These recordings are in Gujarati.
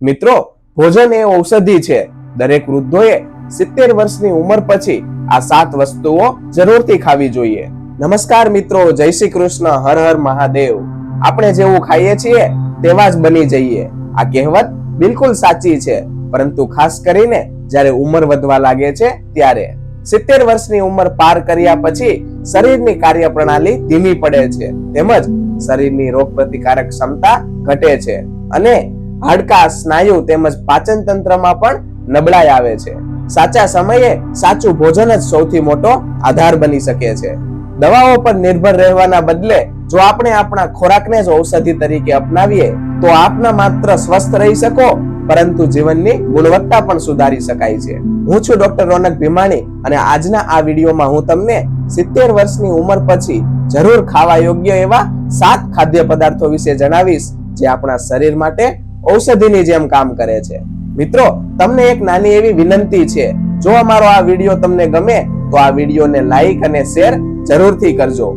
મિત્રો, ભોજન એ ઔષધિ છે. દરેક વૃદ્ધોએ 70 વર્ષની ઉંમર પછી આ 7 વસ્તુઓ જરૂરથી ખાવી જોઈએ. નમસ્કાર મિત્રો, જય શ્રી કૃષ્ણ, હર હર મહાદેવ. આપણે જેવું ખાઈએ છીએ તેવા જ બની જઈએ. આ કહેવત બિલકુલ સાચી છે, પરંતુ ખાસ કરીને જ્યારે ઉંમર વધવા લાગે છે ત્યારે. 70 વર્ષની ઉંમર પાર કર્યા પછી શરીરની કાર્યપ્રણાલી ધીમી પડે છે, તેમજ શરીરની રોગ પ્રતિકારક ક્ષમતા ઘટે છે અને હાડકા, સ્નાયુ તેમજ પાચન તંત્રમાં પણ નબળાઈ આવે છે. સાચા સમયે સાચું ભોજન જ સૌથી મોટો આધાર બની શકે છે. દવાઓ પર નિર્ભર રહેવાના બદલે જો આપણે આપણા ખોરાકને જ ઔષધિ તરીકે અપનાવીએ તો આપના માત્ર સ્વસ્થ રહી શકો, પરંતુ જીવનની ગુણવત્તા પણ સુધારી શકાય છે. હું છું ડોક્ટર રોનક ભીમાણી અને આજના આ વિડીયોમાં હું તમને 70 વર્ષની ઉંમર પછી જરૂર ખાવા યોગ્ય એવા 7 ખાદ્ય પદાર્થો વિશે જણાવીશ, જે આપણા શરીર માટે ઔષધિની જેમ કામ કરે છે. મિત્રો, તમને એક નાની એવી વિનંતી છે. જો અમારો આ વિડીયો તમને ગમે તો આ વિડીયોને લાઈક અને શેર જરૂરથી કરજો.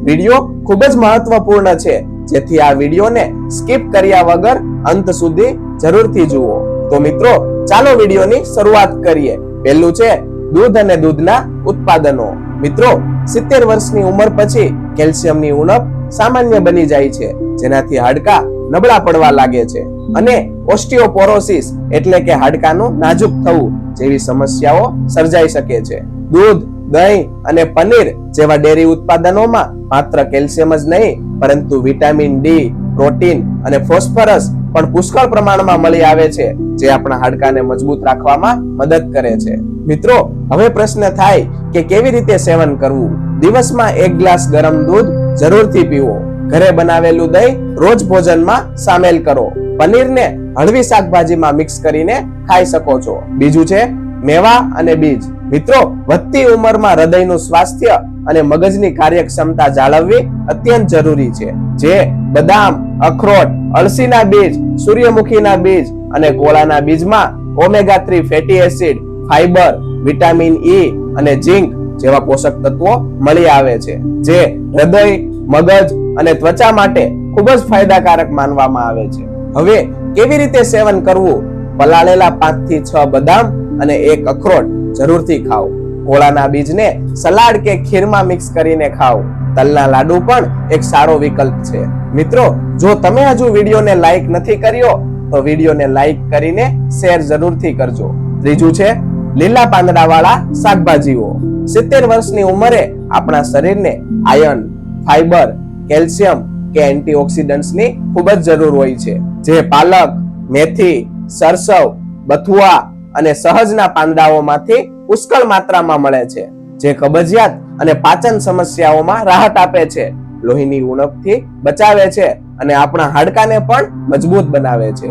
વિડીયો ખૂબ જ મહત્વપૂર્ણ છે, જેથી આ વિડીયોને સ્કીપ કર્યા વગર અંત સુધી જરૂરથી જુઓ. તો મિત્રો, ચાલો વિડીયોની શરૂઆત કરીએ. પહેલું છે દૂધ અને દૂધના ઉત્પાદનો. મિત્રો, 70 વર્ષની ઉંમર પછી કેલ્શિયમની ઉણપ સામાન્ય બની જાય છે, જેનાથી હાડકા નબળા પડવા લાગે છે અને ઓસ્ટિયોપોરોસિસ એટલે કે હાડકાનું નાજુક થવું જેવી સમસ્યાઓ સર્જાઈ શકે છે. દૂધ, દહીં અને પનીર જેવા ડેરી ઉત્પાદનોમાં માત્ર કેલ્શિયમ જ નહીં, પરંતુ વિટામિન ડી, પ્રોટીન અને ફોસ્ફરસ પણ પુષ્કળ પ્રમાણમાં મળી આવે છે, જે આપણા હાડકાને મજબૂત રાખવામાં મદદ કરે છે. મિત્રો, હવે પ્રશ્ન થાય કે કેવી રીતે સેવન કરવું? દિવસમાં 1 ગ્લાસ ગરમ દૂધ જરૂરથી પીવો. ઘરે બનાવેલું દહીં રોજ ભોજનમાં સામેલ કરો. પનીરને હળવી શાકભાજીમાં મિક્સ કરીને ખાઈ શકો છો. બીજું છે મેવા અને બીજ. મિત્રો, વધતી ઉંમરમાં હૃદયનું સ્વાસ્થ્ય અને મગજની કાર્યક્ષમતા જાળવવી અત્યંત જરૂરી છે. જે બદામ, અખરોટ, અળસીના બીજ, સૂર્યમુખીના બીજ અને કોળાના બીજમાં omega 3 fatty acid, fibre, vitamin E અને ઝિંક જેવા પોષક તત્વો મળી આવે છે, જે હૃદય, મગજ અને ત્વચા માટે ખૂબ જ ફાયદાકારક માનવામાં આવે છે. હવે કેવી રીતે સેવન કરવું? પલાળેલા 5 થી 6 બદામ અને 1 અખરોટ જરૂરથી ખાઓ. કોળાના બીજને સલાડ કે ખીરમાં મિક્સ કરીને ખાઓ. તલના લાડુ પણ એક સારો વિકલ્પ છે. મિત્રો, જો તમે હજુ વિડીયોને લાઈક નથી કર્યો તો વિડીયોને લાઈક કરીને શેર જરૂરથી કરજો. ત્રીજું છે લીલા પાંદડાવાળા શાકભાજીઓ. 70 વર્ષની ઉંમરે આપણા શરીરને આયર્ન, ફાઈબર, કેલ્શિયમ કે એન્ટીઓક્સિડન્ટ્સની ખૂબ જ જરૂર હોય છે, જે પાલક, મેથી, સરસવ, બથુઆ અને સહજના પાંદડાઓમાંથી પુષ્કળ માત્રામાં મળે છે, જે કબજિયાત અને પાચન સમસ્યાઓમાં રાહત આપે છે, લોહીની ઉણપથી બચાવે છે અને આપણા હાડકાને પણ મજબૂત બનાવે છે.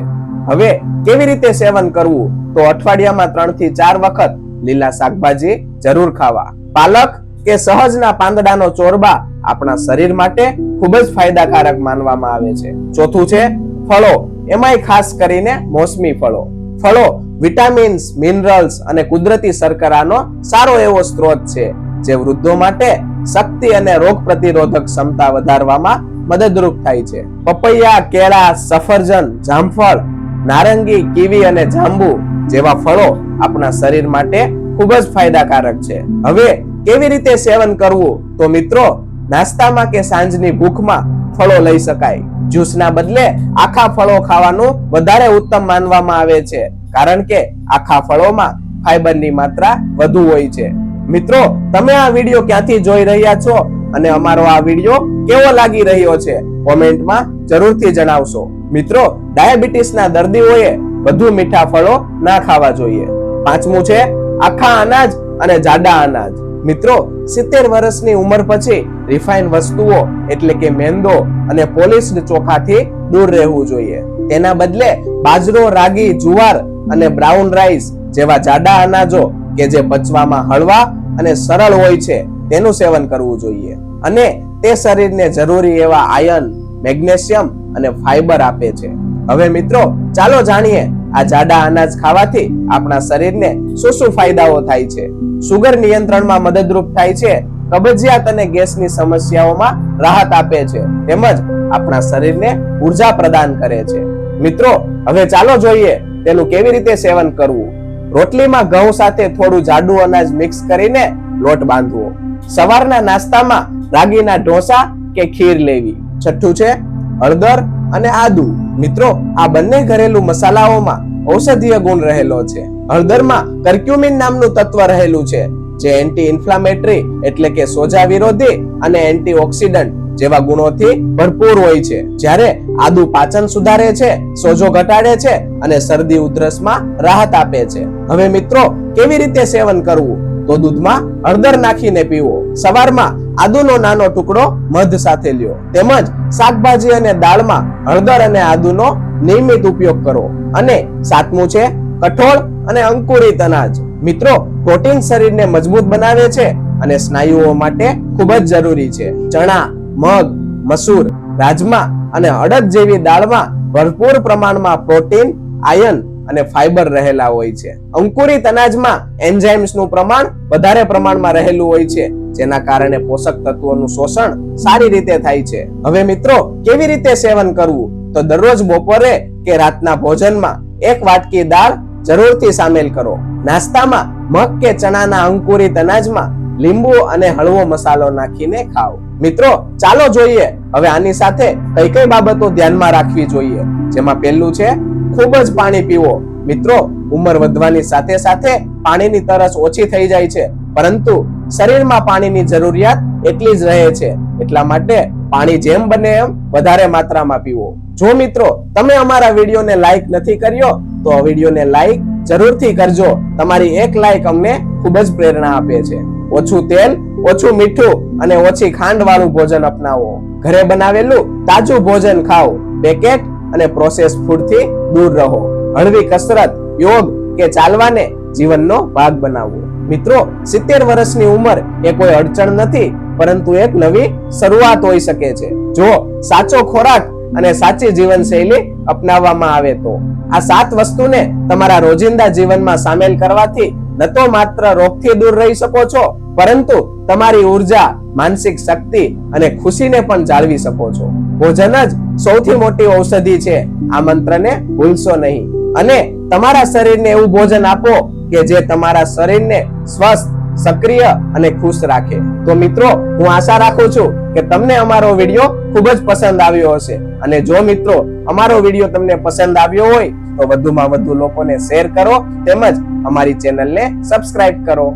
હવે કેવી રીતે સેવન કરવું? તો અઠવાડિયામાં 3 થી 4 વખત લીલા શાકભાજી જરૂર ખાવા. પાલક કે સહજના પાંદડાનો ચોરબા આપણા શરીર માટે ખૂબ જ ફાયદાકારક માનવામાં આવે છે. ચોથું છે ફળો, એમાંય ખાસ કરીને મોસમી ફળો. ફળો વિટામિન્સ, મિનરલ્સ અને કુદરતી શર્કરાનો સારો એવો સ્ત્રોત છે, જે વૃદ્ધો માટે શક્તિ અને રોગ પ્રતિરોધક ક્ષમતા વધારવામાં મદદરૂપ થાય છે. પપૈયા, કેળા, સફરજન, જામફળ, નારંગી, કીવી અને જાંબુ જેવા ફળો આપણા શરીર માટે ખૂબ જ ફાયદાકારક છે. હવે કેવી રીતે સેવન કરવું? તો મિત્રો, નાસ્તામાં કે સાંજની ભૂખમાં ફળો લઈ શકાય. જ્યુસના બદલે આખા ફળો ખાવાનું વધારે ઉત્તમ માનવામાં આવે છે, કારણ કે આખા ફળોમાં ફાઈબરની માત્રા વધુ હોય છે. મિત્રો, તમે આ વિડીયો ક્યાંથી જોઈ રહ્યા છો અને અમારો આ વિડીયો કેવો લાગી રહ્યો છે? કોમેન્ટમાં જરૂરથી જણાવશો. મિત્રો, ડાયાબિટીસના દર્દીઓએ વધુ મીઠા ફળો ના ખાવા જોઈએ. પાંચમું છે આખા અનાજ અને જાડા અનાજ. મિત્રો, 70 વર્ષની ઉંમર પછી રિફાઇન વસ્તુઓ એટલે કે મેંદો અને પોલિશ્ડ ચોખાથી દૂર રહેવું જોઈએ. તેના બદલે બાજરો, રાગી, જુવાર અને બ્રાઉન રાઈસ જેવા જાડા અનાજો કે જે પચવામાં હળવા અને સરળ હોય છે તેનું સેવન કરવું જોઈએ, અને તે શરીરને જરૂરી એવા આયર્ન, મેગ્નેશિયમ અને ફાઈબર આપે છે. હવે મિત્રો, ચાલો જાણીએ આ જાડા અનાજ ખાવાથી આપણા શરીરને શું શું ફાયદાઓ થાય છે. સુગર નિયંત્રણમાં મદદરૂપ થાય છે, કબજિયાત અને ગેસની સમસ્યાઓમાં રાહત આપે છે, તેમજ આપણા શરીરને ઉર્જા પ્રદાન કરે છે. મિત્રો હવે ચાલો જોઈએ તેનું કેવી રીતે સેવન કરવું. રોટલીમાં ઘઉં સાથે થોડું જાડું અનાજ મિક્સ કરીને લોટ બાંધવો. સવારના નાસ્તામાં રાગીના ઢોસા કે ખીર લેવી. છઠ્ઠું છે હળદર અને આદુ. મિત્રો આ બંને ઘરેલું મસાલાઓમાં ઔષધીય ગુણ રહેલો છે. હળદરમાં કર્ક્યુમિન નામનું તત્વ રહેલું છે જે એન્ટી ઇન્ફ્લામેટરી એટલે કે સોજા વિરોધી અને એન્ટીઓક્સિડન્ટ જેવા ગુણોથી ભરપૂર હોય છે. જ્યારે આદુ પાચન સુધારે છે, સોજો ઘટાડે છે અને શરદી ઉધરસમાં રાહત આપે છે. હવે મિત્રો કેવી રીતે સેવન કરવું? તો દૂધમાં હળદર નાખીને પીવો. સવારમાં આદુનો નાનો ટુકડો મધ સાથે લ્યો. તેમજ શાકભાજી અને દાળમાં હળદર અને આદુનો નિયમિત ઉપયોગ કરો. અને સાતમું છે કઠોળ અને અંકુરિત અનાજ. મિત્રો પ્રોટીન શરીરને મજબૂત બનાવે છે અને સ્નાયુઓ માટે ખૂબ જ જરૂરી છે. ચણા, મગ, મસૂર, રાજમા અને અડદ જેવી દાળમાં ભરપૂર પ્રમાણમાં પ્રોટીન, આયર્ન અને ફાઈબર રહેલા હોય છે. અંકુરિત અનાજમાં એન્ઝાઇમ્સનું પ્રમાણ વધારે પ્રમાણમાં રહેલું હોય છે, જેના કારણે પોષક તત્વોનું શોષણ સારી રીતે થાય છે. હવે મિત્રો કેવી રીતે સેવન કરવું? તો દરરોજ બપોરે કે રાતના ભોજનમાં 1 વાટકી દાળ જરૂરથી સામેલ કરો. નાસ્તામાં મગ કે ચણાના અંકુરિત અનાજમાં લીંબુ અને હળવો મસાલો નાખીને ખાઓ. મિત્રો ચાલો જોઈએ હવે આની સાથે કઈ કઈ બાબતો ધ્યાનમાં રાખવી જોઈએ. જેમાં પહેલું છે ખૂબ જ પાણી પીવો. મિત્રો ઉંમર વધવાની સાથે સાથે પાણીની તરસ ઓછી થઈ જાય છે, પરંતુ શરીરમાં પાણીની જરૂરિયાત એટલી જ રહે છે. એટલા માટે પાણી જેમ બને એમ વધારે માત્રામાં પીવો. જો મિત્રો તમે અમારા વિડીયોને લાઈક નથી કર્યો તો આ વિડીયોને લાઈક જરૂરથી કરજો. તમારી એક લાઈક અમને ખૂબ જ પ્રેરણા આપે છે. ઓછું તેલ, ઓછું મીઠું અને ઓછી ખાંડ વાળું ભોજન અપનાવો. ઘરે બનાવેલું તાજું ભોજન ખાઓ. પેકેટ અને પ્રોસેસ ફૂડથી દૂર રહો. હળવી કસરત, યોગ કે ચાલવાને જીવનનો ભાગ બનાવવો. મિત્રો 70 વર્ષની ઉંમર એ કોઈ અડચણ નથી, પરંતુ એક નવી શરૂઆત હોઈ શકે છે જો સાચો ખોરાક અને સાચી જીવનશૈલી અપનાવવામાં આવે તો. આ 7 વસ્તુને તમારા રોજિંદા જીવનમાં સામેલ કરવાથી ન તો માત્ર રોગથી દૂર રહી શકો છો, પરંતુ તમારી ઉર્જા, માનસિક શક્તિ અને ખુશીને પણ જાળવી શકો છો. ભોજન જ સૌથી મોટી ઔષધિ છે. આ મંત્રને ભૂલશો નહીં અને તમારા શરીરને એવું ભોજન આપો કે જે તમારા શરીરને સ્વસ્થ, સક્રિય અને ખુશ રાખે. તો મિત્રો હું આશા રાખું છું કે તમને અમારો વિડીયો ખૂબ જ પસંદ આવ્યો હશે. અને જો મિત્રો અમારો વિડીયો તમને પસંદ આવ્યો હોય તો વધુમાં વધુ લોકોને શેર કરો તેમજ અમારી ચેનલને સબસ્ક્રાઇબ કરો.